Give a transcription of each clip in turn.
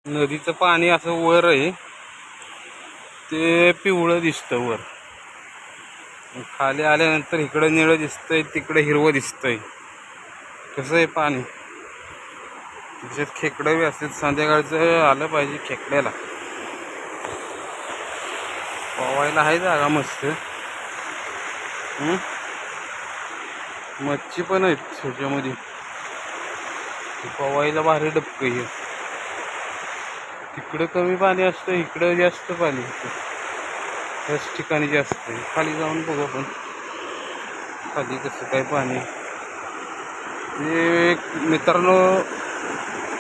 नदीचं पाणी असं वर आहे, ते पिवळं दिसतं वर. खाली आल्यानंतर इकडं निळं दिसतंय, तिकडे हिरवं दिसतंय. कसं आहे पाणी. त्याच्यात खेकडं बी असतात. संध्याकाळचं आलं पाहिजे खेकड्याला. पवायला आहे जागा मस्त. मच्छी पण आहेत त्याच्यामध्ये. पवायला भारी डबकं हे. तिकडं कमी पाणी असतं, इकडं जास्त पाणी असतं. त्याच ठिकाणी जास्त आहे. खाली जाऊन बघू आपण खाली कसं काय पाणी. हे मित्रांनो,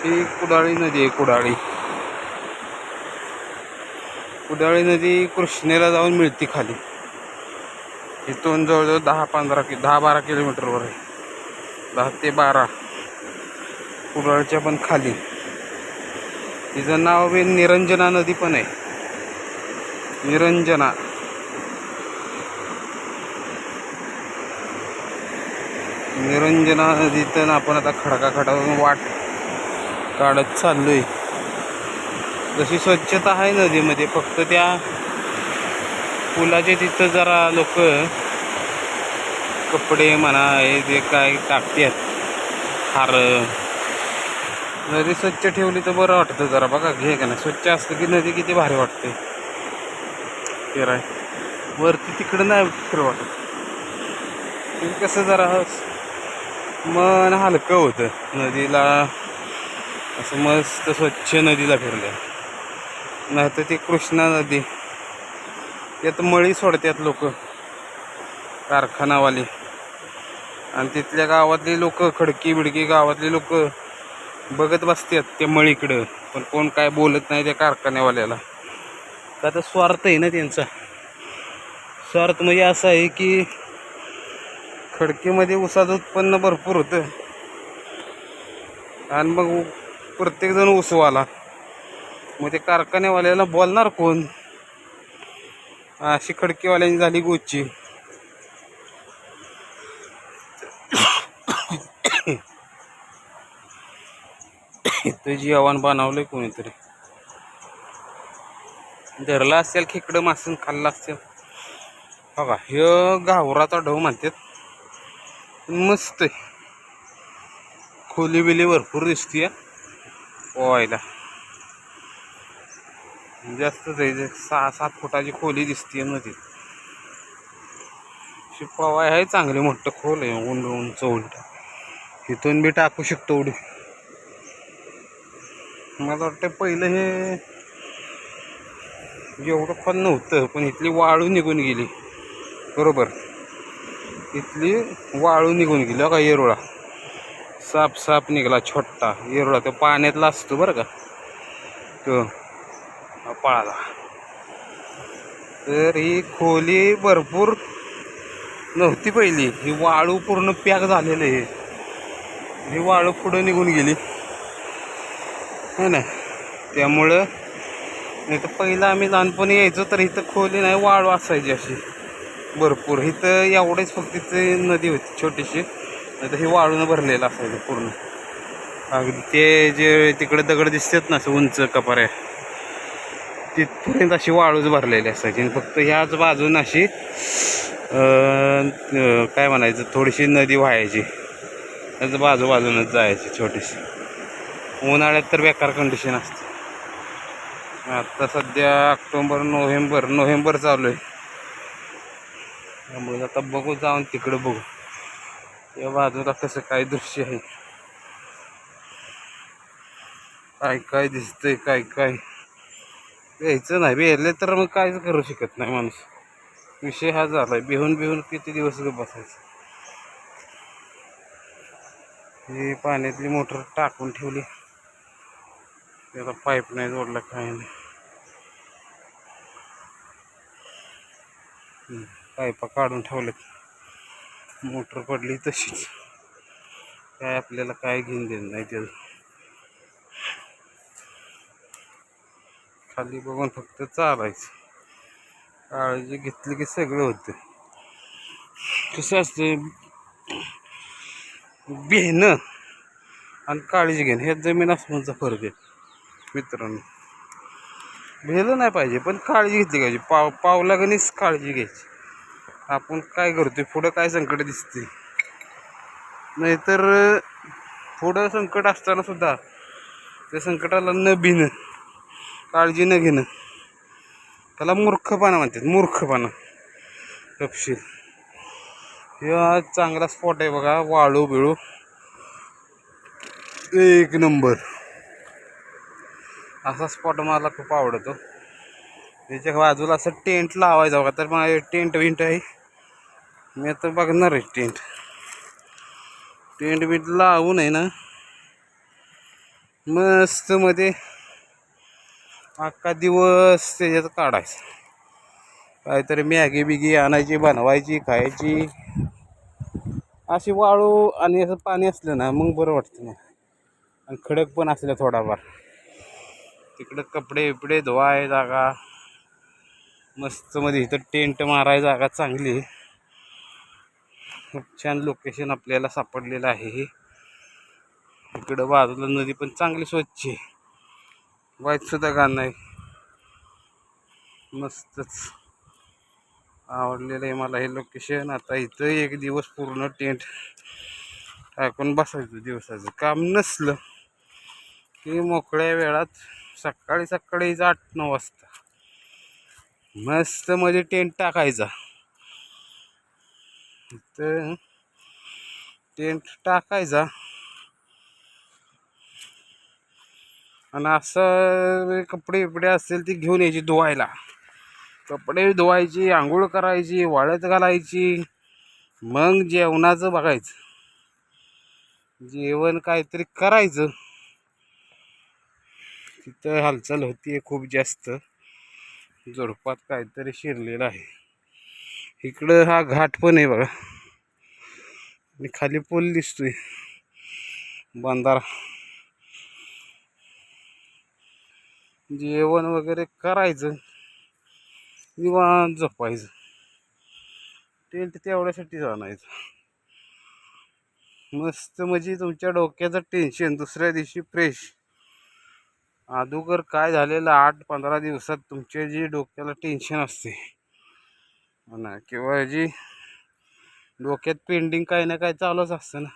ही कुडाळी नदी आहे. कुडाळी नदी कृष्णेला जाऊन मिळते खाली. इथून जवळजवळ 10-12 किलोमीटरवर आहे. 10 ते 12 कुडाळच्या पण खाली. तिचं नाव बी निरंजना नदी पण आहे. निरंजना नदीतून आपण आता खडकाखडावरून वाट काढत चाललोय. जशी स्वच्छता आहे नदीमध्ये, फक्त त्या पुलाच्या तिथं जरा लोक कपडे म्हणा हे जे काय टाकतात हार. नदी स्वच्छ ठेवली तर बरं वाटतं जरा. बघा घे का नाही, स्वच्छ असतं की नदी किती भारी वाटते. फिराय वरती तिकडं नाही फिर वाटत. कसं जरा मन हलकं होतं नदीला, असं मस्त स्वच्छ नदीला फिरलं. नाही तर ती कृष्णा नदी, त्यात मळी सोडतात लोक, कारखानावाली. आणि तिथल्या गावातली लोक, खडकी बिडकी गावातली लोक बघत बसतात त्या मळीकडं. पण कोण काय बोलत नाही त्या कारखान्यावाल्याला. का तर स्वार्थ आहे ना त्यांचा. स्वार्थ म्हणजे असा आहे की खडकीमध्ये ऊसाचं उत्पन्न भरपूर होतं, आणि मग प्रत्येकजण ऊसवाला. मग ते कारखान्यावाल्याला बोलणार कोण. अशी खडकीवाल्यांनी झाली गोची. इथं जेवण बनवलंय कोणीतरी. धरला असेल खेकडं मासून खाल्ला असेल. बघा हे गावराचा ढव म्हणतात. मस्त आहे. खोली बिली भरपूर दिसते पोहायला. जास्तच आहे, 6-7 फुटाची खोली दिसते नदीत. पोवाय आहे चांगली, मोठं खोल आहे. उंच इथून बी टाकू शकतो उडी. मला वाटतं पहिलं हे एवढं खोल नव्हतं, पण इथली वाळू निघून गेली. बरोबर, इथली वाळू निघून गेली. का येरोळा साप निघाला, छोटा येरोळा. तो पाण्यातला असतो बरं का तो पळाला. तर ही खोली भरपूर नव्हती पहिली. ही वाळू पूर्ण पॅक झालेलं आहे. ही वाळू पुढं निघून गेली है ना. त्यामुळं नाही तर पहिलं आम्ही लहानपणी यायचो तर इथं खोली नाही, वाळू असायची अशी भरपूर. इथं एवढेच फक्त इथं नदी होती छोटीशी, नाही तर हे वाळूनं भरलेलं असायचं पूर्ण. अगदी ते जे तिकडे दगड दिसतात ना असं उंच कपाऱ्या, तिथपर्यंत अशी वाळूच भरलेली असायची. आणि फक्त ह्याच बाजून अशी काय म्हणायचं, थोडीशी नदी व्हायची. त्याच बाजूनच जायची छोटीशी. उन्हाळ्यात तर बेकार कंडिशन असते. आता सध्या नोव्हेंबर चालू आहे. त्यामुळे आता बघू, जाऊन तिकडं बघू या बाजूला कसं काय दृश्य आहे, काय दिसतंय. काय यायचं नाही बेरले तर मग काहीच करू शकत नाही माणूस. विषय हा झालाय. बिहून किती दिवस बसायचं. ही पाण्यातली मोटर टाकून ठेवली, त्याला पाईप नाही जोडला, काही नाही. पाईपा काढून ठेवलेत. मोटर पडली तशीच. काय आपल्याला काय घेऊन देणं नाही त्याचं. खाली बघून फक्त चालायचं. काळजी घेतली की सगळं होतं. कसं असतं, बेहणं आणि काळजी घेणं ह्यात जमीन आसमानचा फरक आहे. मित्रांनो. भेलं नाही पाहिजे, पण काळजी घेतली पाहिजे. पावलागणीच काळजी घ्यायची. आपण काय करतोय, पुढं काय संकट दिसते, नाहीतर पुढं संकट असताना सुद्धा त्या संकटाला न भिणं, काळजी न घेणं, त्याला मूर्खपणा म्हणतात. मूर्खपणा. तपशील हा चांगला स्पॉट आहे बघा. वाळू बिळू एक नंबर. असा स्पॉट मला खूप आवडतो. त्याच्या बाजूला असं टेंट लावायचा बघा. तर माझे टेंट विंट आहे, मी आता बघणार आहे टेंट बिंट लावून आहे ना, मस्त मध्ये अख्खा दिवस त्याच्यात काढायचा. काहीतरी मॅगी बिगी आणायची, बनवायची, खायची. अशी वाळू आणि असं पाणी असलं ना मग बरं वाटतं. मग आणि खडक पण असलं थोडाफार, तिकडं कपडे बिपडे धुवाय जागा मस्त मध्ये. इथं टेंट माराय जागा चांगली. खूप छान लोकेशन आपल्याला सापडलेलं आहे हे. इकडं बाजूला नदी पण चांगली स्वच्छ आहे, वाईट सुद्धा घाण नाही. मस्तच आवडलेलं आहे मला हे लोकेशन. आता इथं एक दिवस पूर्ण टेंट टाकून बसायचं. दिवसाचं काम नसलं की मोकळ्या वेळात सकाळी 8-9 वाजता मस्त मध्ये टेंट टाकायचा. इथं टेंट टाकायचा आणि असं कपडे बिपडे असतील ती घेऊन यायची धुवायला. कपडे धुवायची, आंघोळ करायची, वाळत घालायची. मग जेवणाचं बघायचं. जेवण काहीतरी करायचं. तिथं हालचाल होतीये खूप जास्त. झुडपात काहीतरी शिरलेलं आहे. इकडं हा घाट पण आहे बघा, आणि खाली पूल दिसतोय, बंधारा. जेवण वगैरे करायचं, निवांत झोपायचं. टेंट तेवढ्यासाठी आणायचं. मस्त म्हणजे तुमच्या डोक्याचं टेन्शन दुसऱ्या दिवशी फ्रेश. अगोदर काय झालेलं 8-15 दिवसात तुमच्या जी डोक्याला टेन्शन असते ना, किंवा जी डोक्यात पेंडिंग काही ना काही चालूच असतं ना,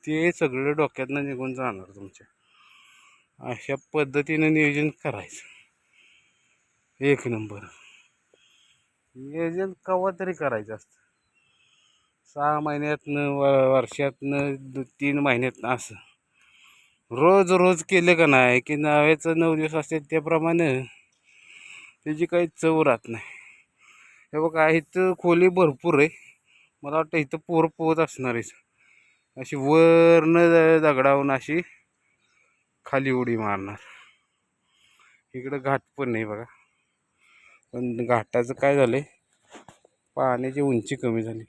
ते सगळं डोक्यातनं निघून जाणार तुमच्या. अशा पद्धतीने नियोजन करायचं. एक नंबर नियोजन कवा तरी करायचं असतं. 6 महिन्यातनं, वर्षातनं, 3 महिन्यातनं असं रोज रोज केलं का नाही की नव्याचं 9 दिवस असते त्याप्रमाणे त्याची काही चव राहत नाही. हे बघा इथं खोली भरपूर आहे. मला वाटतं इथं पोहत असणार आहे. अशी वरनं दगडावून अशी खाली उडी मारणार. इकडं घाट पण नाही बघा, पण घाटाचं काय झालंय, पाण्याची उंची कमी झाली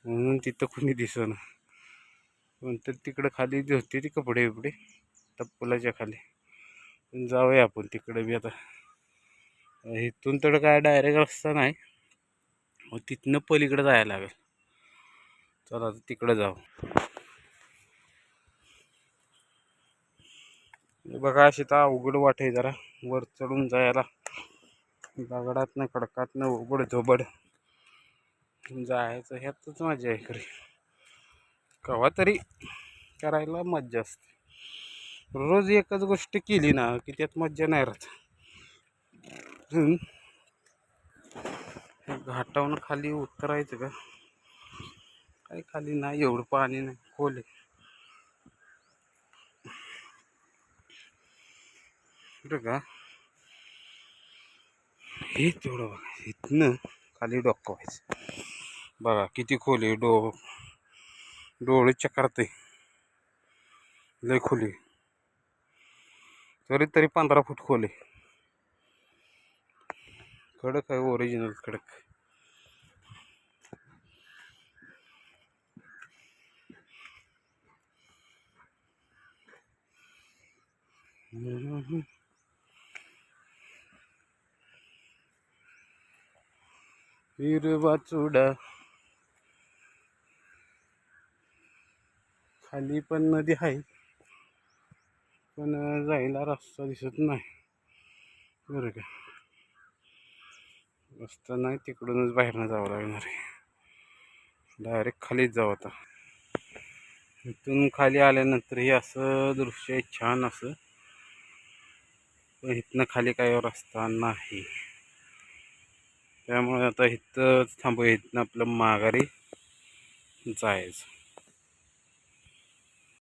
म्हणून तिथं कोणी दिसेना. नंतर तिकडं खाली होते ती कपडे बिपडे टप्पलाच्या खाली. पण जाऊया आपण तिकडे बी आता. इथून तर काय डायरेक्ट रस्ता नाही, मग तिथनं पलीकडे जायला लागेल. चला तिकडे जाऊ. बघा अशी तर अवघड वाटे जरा वर चढून जायला. दगडातनं खडकातनं उघड झोबड जायचं, ह्यातच मजा आहे खरी. केव्हा तरी करायला मज्जा असते. रोज एकच गोष्ट केली ना की त्यात मज्जा नाही राहत. घाटावून खाली उतरायचं का, काही खाली नाही एवढं पाणी नाही, खोल आहे. का हे तेवढं बघा, इथनं खाली डोकावायचं. बघा किती खोल आहे. डोळे चकारते, लय खोली. तरी 15 फूट खोल आहे. खडक आहे, ओरिजिनल खडक. हिरवा चुडा. खाली पण नदी आहे, पण जायला रस्ता दिसत नाही बरं का. रस्ता नाही, तिकडूनच बाहेरनं जावं लागणार आहे. डायरेक्ट खालीच जावं आता. इथून खाली आल्यानंतर हे असं दृश्य आहे छान असं, पण इथनं खाली काही रस्ता नाही. त्यामुळे आता इथंच थांबूया, इथनं आपलं माघारी जायचं.